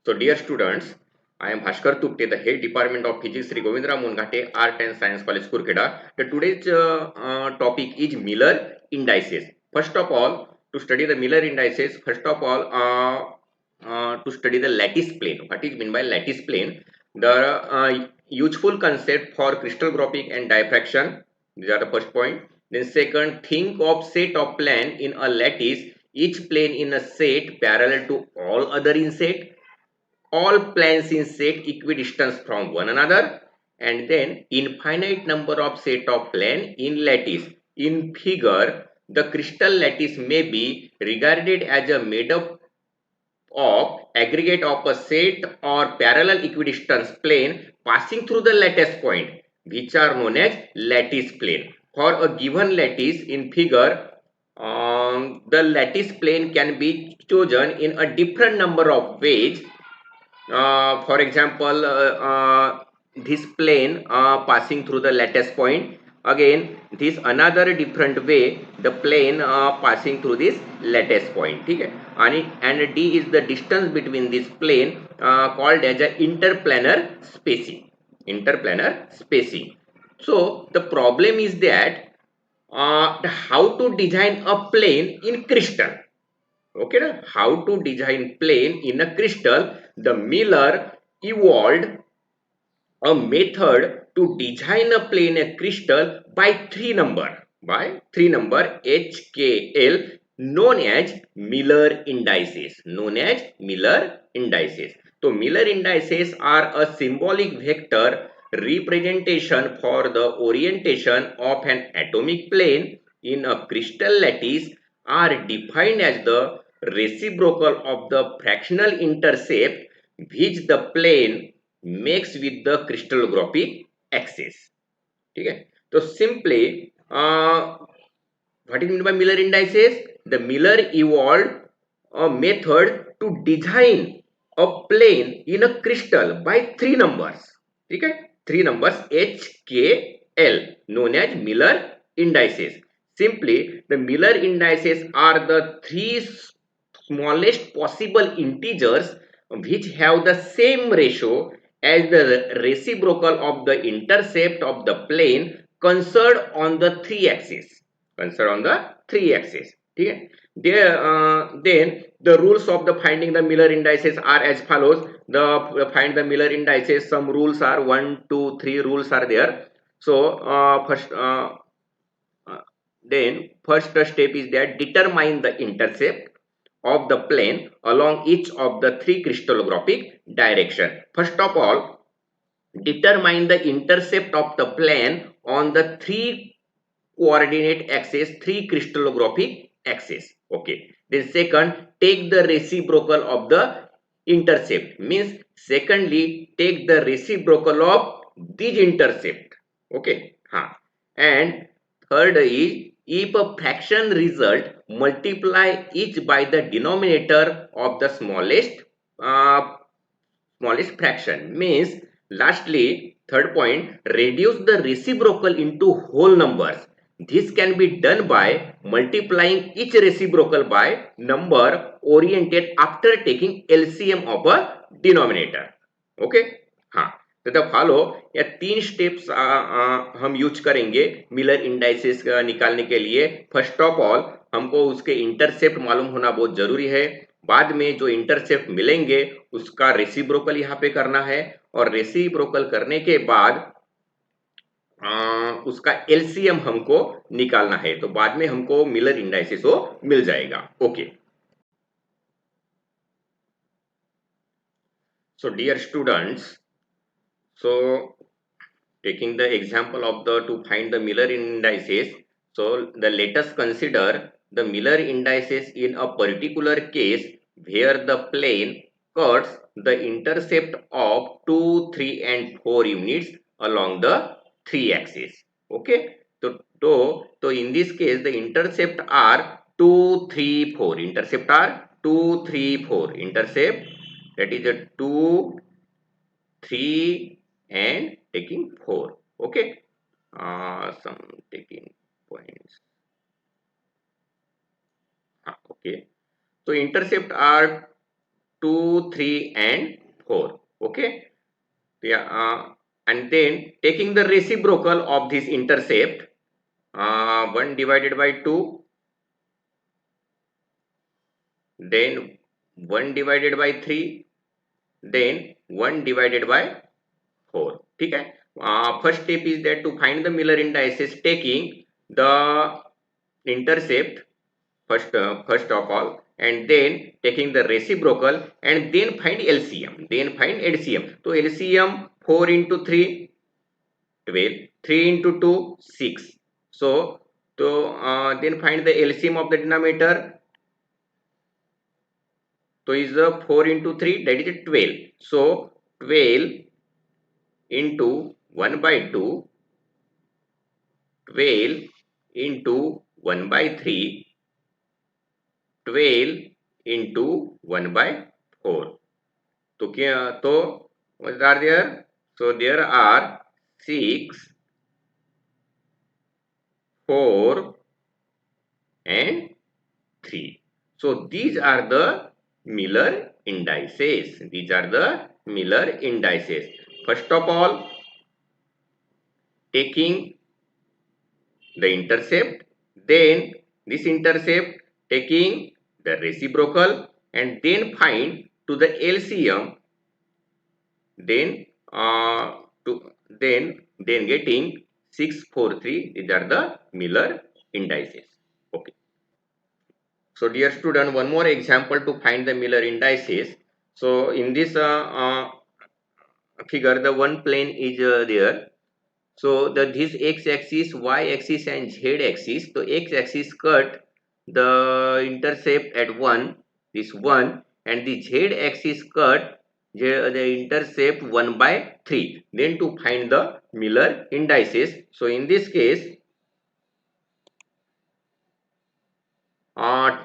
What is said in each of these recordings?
So, dear students, I am Bhaskar Tupte, the head department of physics, Sri Govindra Mongate Art and Science College, Kurkeda. The today's topic is Miller indices. First of all, to study the Miller indices, first of all, to study the lattice plane. What is meant by lattice plane? The useful concept for crystallographic and diffraction. These are the first point. Then second, think of set of plane in a lattice. Each plane in a set parallel to all other in set, all planes in set equidistant from one another, and then infinite number of set of plane in lattice. In figure, the crystal lattice may be regarded as a made up of aggregate of a set or parallel equidistant plane passing through the lattice point, which are known as lattice plane. For a given lattice in figure, the lattice plane can be chosen in a different number of ways. For example, this plane passing through the lattice point. Again, this another different way, the plane passing through this lattice point. ठीक है, and d is the distance between this plane called as a interplanar spacing. Interplanar spacing. So the problem is that how to design a plane in crystal. Okay, how to design plane in a crystal. The Miller evolved a method to design a plane a crystal by three number HKL, known as Miller indices. So Miller indices are a symbolic vector representation for the orientation of an atomic plane in a crystal lattice, are defined as the reciprocal of the fractional intercept which the plane makes with the crystallographic axis. ठीक है, तो simply what is meant by Miller indices? The Miller evolved a method to design a plane in a crystal by three numbers. ठीक है, three numbers HKL, known as Miller indices. Simply, the Miller indices are the three smallest possible integers which have the same ratio as the reciprocal of the intercept of the plane concerned on the three axes. ठीक है, then the rules of the finding the Miller indices are as follows. The find the Miller indices, some rules are 1 2 3 rules are there. So then first step is that determine the intercept of the plane along each of the three crystallographic direction. First of all, determine the intercept of the plane on the three coordinate axes, three crystallographic axes. Okay. Then second, take the reciprocal of the intercept. Means secondly, take the reciprocal of this intercept. Okay. And third is, if a fraction result, multiply each by the denominator of the smallest fraction. Means lastly, third point, reduce the reciprocal into whole numbers. This can be done by multiplying each reciprocal by number oriented after taking LCM of a denominator. Okay, हाँ, तथा follow या तीन steps हम use करेंगे Miller indices निकालने के लिए. First of all, हमको उसके इंटरसेप्ट मालूम होना बहुत जरूरी है. बाद में जो इंटरसेप्ट मिलेंगे उसका रेसिप्रोकल यहाँ पे करना है, और रेसिप्रोकल करने के बाद उसका एलसीएम हमको निकालना है. तो बाद में हमको मिलर इंडाइसेस वो मिल जाएगा. Okay, so dear students, so taking the example of the to find the Miller indices, so let us consider the Miller indices in a particular case where the plane cuts the intercept of 2 3 and 4 units along the 3 axes. Okay, so in this case the intercept are 2 3 4, intercept are 2 3 4, intercept, that is a 2 3 and taking 4. Okay, some taking points. Okay, so intercept are 2, 3 and 4. Okay. Yeah, and then taking the reciprocal of this intercept, 1 divided by 2, then 1 divided by 3, then 1 divided by 4. ठीक है. First step is that to find the Miller indices taking the intercept first of all, and then taking the reciprocal, and then find LCM, then find LCM. So LCM 4 into 3 12, 3 into 2 6. So then find the LCM of the denominator. So is 4 into 3, that is 12. So 12 into 1 by 2, 12 into 1 by 3, 12 into 1 by 4. So what are there? So there are 6, 4 and 3. So these are the Miller indices. These are the Miller indices. First of all, taking the intercept, then this intercept taking the reciprocal, and then find to the LCM, then then getting 6, 4, 3. These are the Miller indices. Okay. So dear student, one more example to find the Miller indices. So in this figure, the one plane is there. So this x-axis, y-axis and z-axis. So x-axis cut the intercept at 1, this 1, and the z-axis cut the intercept 1 by 3. Then to find the Miller indices. So in this case,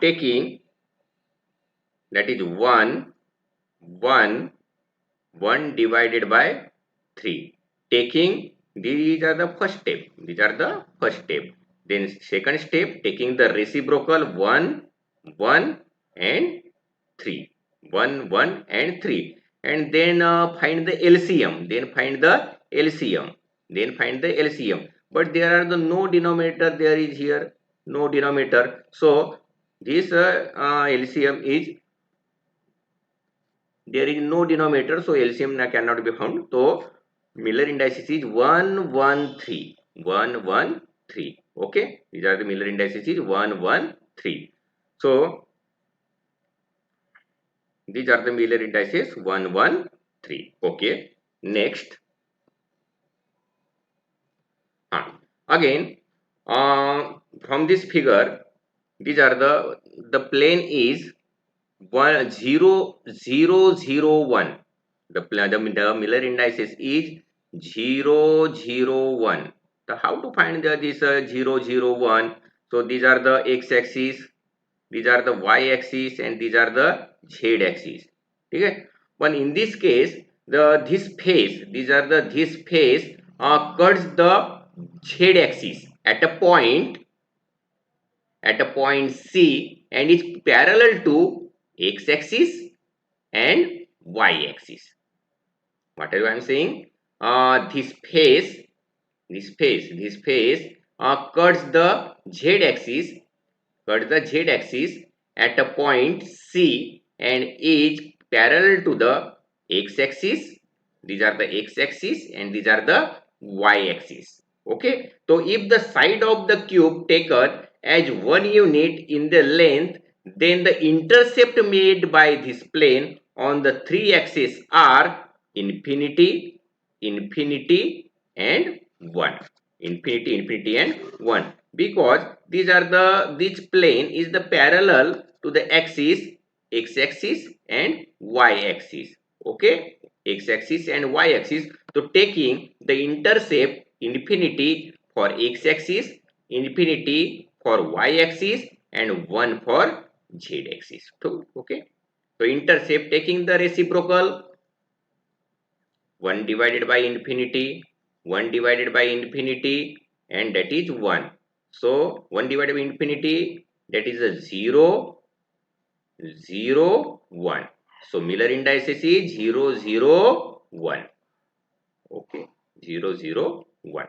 taking, that is 1, 1, 1 divided by 3. Taking, these are the first step. These are the first step. Then second step, taking the reciprocal 1, 1 and 3. 1, 1 and 3. And then find the LCM. Then find the LCM. Then find the LCM. But there are the no denominator. There is here no denominator. So this LCM is, there is no denominator, so LCM cannot be found. So Miller indices is 113. 113. Okay, these are the Miller indices is 113. So these are the Miller indices 113. Okay, next. Again, from this figure, these are the plane is 0, 0, 0, 1. The Miller indices is 0, 0, 1. So how to find this 0, 0, 1? So these are the x-axis, these are the y-axis, and these are the z-axis. Okay. But in this case, this face, these are the this face cuts the z-axis at a point C, and is parallel to x-axis and y-axis. What are I am saying? This face cuts the z-axis, at a point C, and is parallel to the x-axis. These are the x-axis and these are the y-axis. Okay. So if the side of the cube taken as one unit in the length, then the intercept made by this plane on the three axes are infinity, infinity and 1. Infinity, infinity and 1. Because these are this plane is the parallel to the axis, x-axis and y-axis. Okay, x-axis and y-axis. So taking the intercept infinity for x-axis, infinity for y-axis and 1 for z-axis. So, okay. So intercept taking the reciprocal 1 divided by infinity, 1 divided by infinity, and that is 1. So 1 divided by infinity, that is a 0, 0, 1. So Miller indices is 0, 0, 1. Okay, 0, 0, 1.